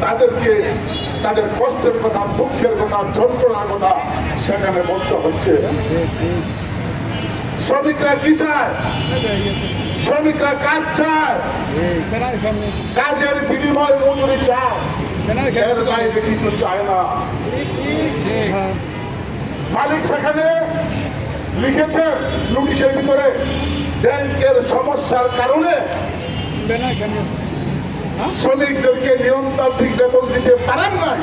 তাদেরকে তাদের কষ্টের কথা, দুঃখের কথা, যন্ত্রণার কথা সেখানে বলতে হচ্ছে। শ্রমিকরা কি চায়? শ্রমিকরা কাজ চায়, কাজের বিনিময় মজুরি চায়, এর বাইরে কিছু চায় না। মালিক সেখানে লিখেছেন নোটিশের ভিতরে, ব্যাংকের সমস্যার কারণে শ্রমিকদেরকে নিয়মতান্ত্রিক বেতন দিতে পারেন নাই।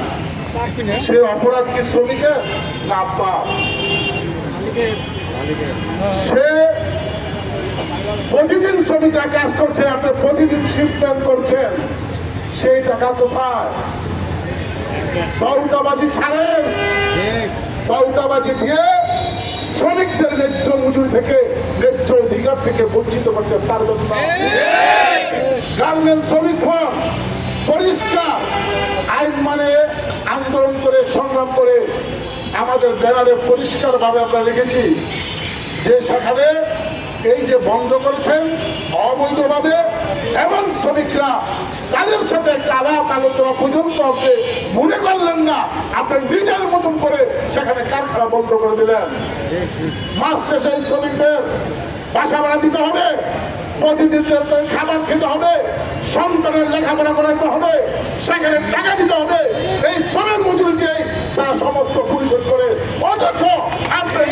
সে অপরাধ কি শ্রমিকের না আপনার? সে প্রতিদিন শ্রমিকরা কাজ করছে, আপনি প্রতিদিন শিফট করছেন, সেই টাকা কোথায়? পাউতাবাজি ছাড়েন, পাউতাবাজি দিয়ে শ্রমিকদের ন্যায্য মজুরি থেকে, ন্যায্য অধিকার থেকে বঞ্চিত করতে পারবেন না। গার্মেন্টস শ্রমিক ফ্রন্ট পরিষ্কার আইন মানে আন্দোলন করে, সংগ্রাম করে আমাদের ব্যানারে পরিষ্কার ভাবে আমরা লিখেছি যে সেখানে এই যে বন্ধ করেছেন অবৈধভাবে, এবং শ্রমিকরা তাদের সাথে একটা আলাপ আলোচনা পর্যন্ত আপনি মনে করলেন না, আপনি নিজের মতন করে সেখানে কারখানা বন্ধ করে দিলেন। মাস শেষে শ্রমিকদের বাসা ভাড়া দিতে হবে, প্রতিদিন খাবার খেতে হবে, সন্তানের লেখাপড়া করাতে হবে, সেখানে টাকা দিতে হবে, এই শ্রমের মজুরি দিয়ে তারা সমস্ত পরিশোধ করে, অথচ আপনি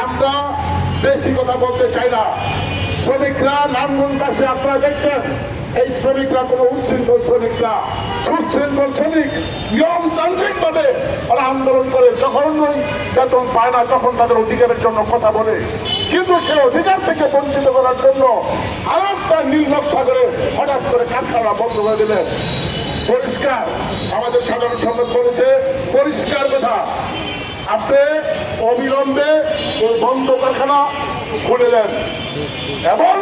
আমরা বেশি কথা বলতে চাই না। শ্রমিকরা নারায়ণগঞ্জে আপনারা দেখছেন, এই শ্রমিকরা কোনো উচ্ছৃঙ্খল শ্রমিক না, সুশৃঙ্খল শ্রমিক, নিয়মতান্ত্রিক ভাবে ওরা আন্দোলন করে, যখন বেতন পায় না তখন তাদের অধিকারের জন্য কথা বলে, কিন্তু সে অধিকার থেকে বঞ্চিত করার জন্য আরো তার নীল নকশা করে হঠাৎ করে কারখানা বন্ধ করে দিলেন। পরিষ্কার আমাদের সাধারণ সম্পাদক বলেছে, পরিষ্কার কথা, আপনি অবিলম্বে ওই বন্ধ কারখানা খুলে দেন এবং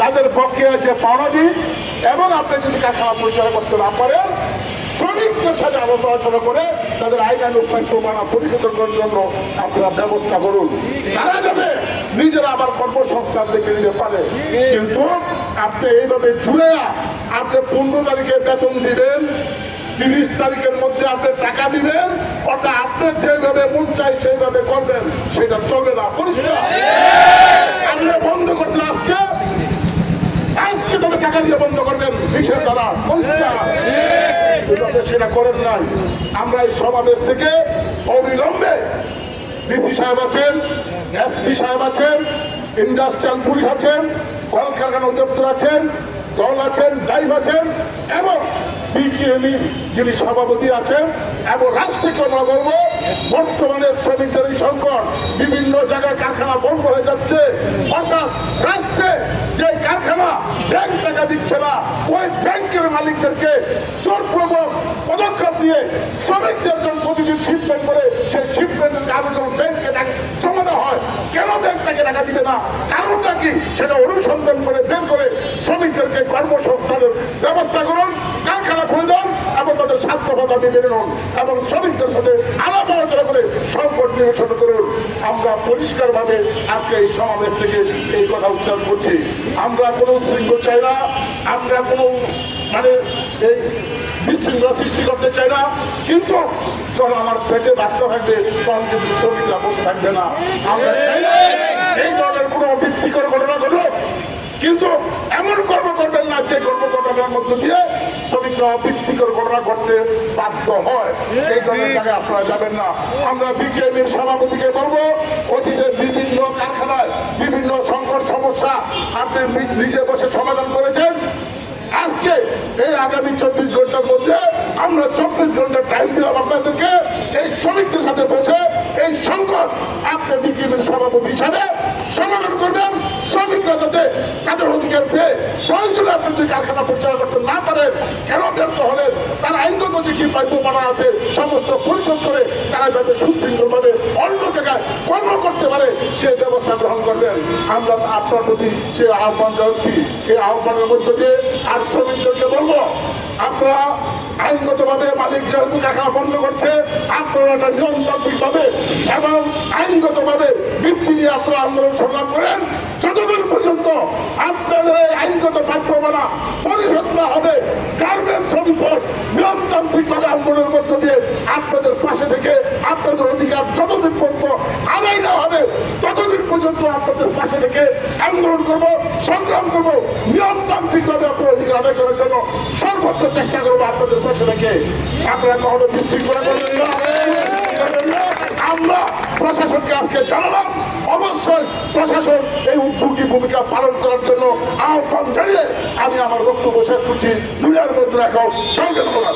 তাদের পক্ষে যে পাওনা দিন, এবং আপনি যদি কারখানা পরিচালনা করতে না পারেন, শ্রমিকদের সাথে আলোচনা করে তাদের আইনানুগ পাওনা পরিশোধ করার জন্য আপনারা ব্যবস্থা করুন, তারা যাতে নিজেরা আবার কর্মসংস্থান দেখে নিতে পারে। কিন্তু আপনি এইভাবে জুড়ে আপনি 15 তারিখে বেতন দিবেন, 30 তারিখের মধ্যে আপনি টাকা দিবেন, অর্থাৎ আপনি যেভাবে মন চাই সেইভাবে করবেন, সেটা চলবে না। পরিষ্কার আপনি বন্ধ করছেন আজকে, আজকে তবে টাকা দিয়ে বন্ধ করবেন কিসের দ্বারা? পরিষ্কার সেটা করেন নাই। আমরা এই সমাবেশ থেকে অবিলম্বে ডিসি সাহেব আছেন, এসপি সাহেব আছেন, ইন্ডাস্ট্রিয়াল পুলিশ আছেন, কলকারখানা অধিদপ্তর আছেন, দল আছেন, ড্রাইভ আছেন, এবং বিকেএমইর যিনি সভাপতি আছেন, এবং রাষ্ট্রকে আমরা বলবো, বর্তমানে শ্রমিকদের এই সংকট, বিভিন্ন জায়গায় কারখানা বন্ধ হয়ে যাচ্ছে, অর্থাৎ রাষ্ট্রে যে কারখানা ব্যাংক টাকা দিচ্ছে না, ওই ব্যাংকের মালিকদেরকে জোরপূর্বক পদক্ষেপ দিয়ে শ্রমিকদের জন্য প্রতিদিন শিপমেন্ট করে সেই শিপমেন্টের আবেদন ব্যাংকে জমা দেওয়া হয়। কেন ব্যাংক তাকে টাকা দিবে না, কারণটা কি, সেটা অনুসন্ধান করে বের করে শ্রমিকদেরকে কর্মসংস্থানের ব্যবস্থা করুন, কারখানা খুলে দেন এবং তাদের স্বার্থবাদা মেনে নিন, এবং শ্রমিকদের সাথে আলাপ আলোচনা করে সংকট নিরসন করুন। আমরা পরিষ্কারভাবে আজকে এই সমাবেশ থেকে এই কথা উচ্চারণ করছি। আমরা কোনো শৃঙ্খল চাই না, আমরা কোনো এই বিশৃঙ্খলা সৃষ্টি করতে চাই না, কিন্তু যখন আমার পেটে বাচ্চা থাকবে তখন কিন্তু শ্রমিকরা বসে থাকবে না। আমরা এই ধরনের কোনো অবৃত্তিকর ঘটনা ঘটুক, কিন্তু এমন কর্ম করবেন না যে কর্মঘটনার মধ্য দিয়ে শ্রমিকরা অবৃত্তিকর ঘটনা ঘটতে বাধ্য হয়। এই ধরনের জায়গায় আপনারা যাবেন না। আমরা বিকেএমইর সভাপতিকে বলবো, অতীতে বিভিন্ন কারখানায় বিভিন্ন সংকট সমস্যা আপনি নিজে বসে সমাধান করেছেন, আজকে এই আগামী 24 ঘন্টার মধ্যে আমরা 24 ঘন্টা টাইম দিলাম আপনাদেরকে, এই শ্রমিকদের সাথে বসে এই সংকট আপনি বিকেএমইর সভাপতি হিসাবে সমাধান করবেন। শ্রমিকরা যাতে তাদের অধিকার পেয়ে প্রয়োজনে আপনি যদি কারখানা পরিচালনা করতে না পারেন, কেন ব্যর্থ হলেন, তার আইনগত যে কি পাইপমানা আছে সমস্ত পরিশোধ করে তারা যাতে সুশৃঙ্খলভাবে অন্য জায়গায় কর্ম করতে পারে সেই ব্যবস্থা গ্রহণ করবেন। আমরা আপনার প্রতি যে আহ্বান জানাচ্ছি, এই আহ্বানের মধ্যে দিয়ে আর শ্রমিকদেরকে বলবো, আপনারা আইনগতভাবে মালিক যেহেতু কারখানা বন্ধ করছে, আপনারা একটা নিয়মতান্ত্রিকভাবে এবং আইনগতভাবে ভিত্তি নিয়ে আপনারা আন্দোলন সংগ্রাম করেন, যতদিন পর্যন্ত আপনাদের আইনগত প্রাপ্যমানা পরিশোধ না হবে থেকে আন্দোলন করব, সংগ্রাম করব, নিয়মতান্ত্রিকভাবে আপনার অধিকার আদায় করার জন্য সর্বোচ্চ চেষ্টা করবো আপনাদের পাশে থেকে। আপনারা কখনো বিশৃঙ্খলা করবেন না। আমরা প্রশাসনকে আজকে জানালাম, অবশ্যই প্রশাসন এই উদ্যোগী ভূমিকা পালন করার জন্য আহ্বান জানিয়ে আমি আমার বক্তব্য শেষ করছি। দুনিয়ার মধ্যে রাখাও সঙ্গে ধন্যবাদ।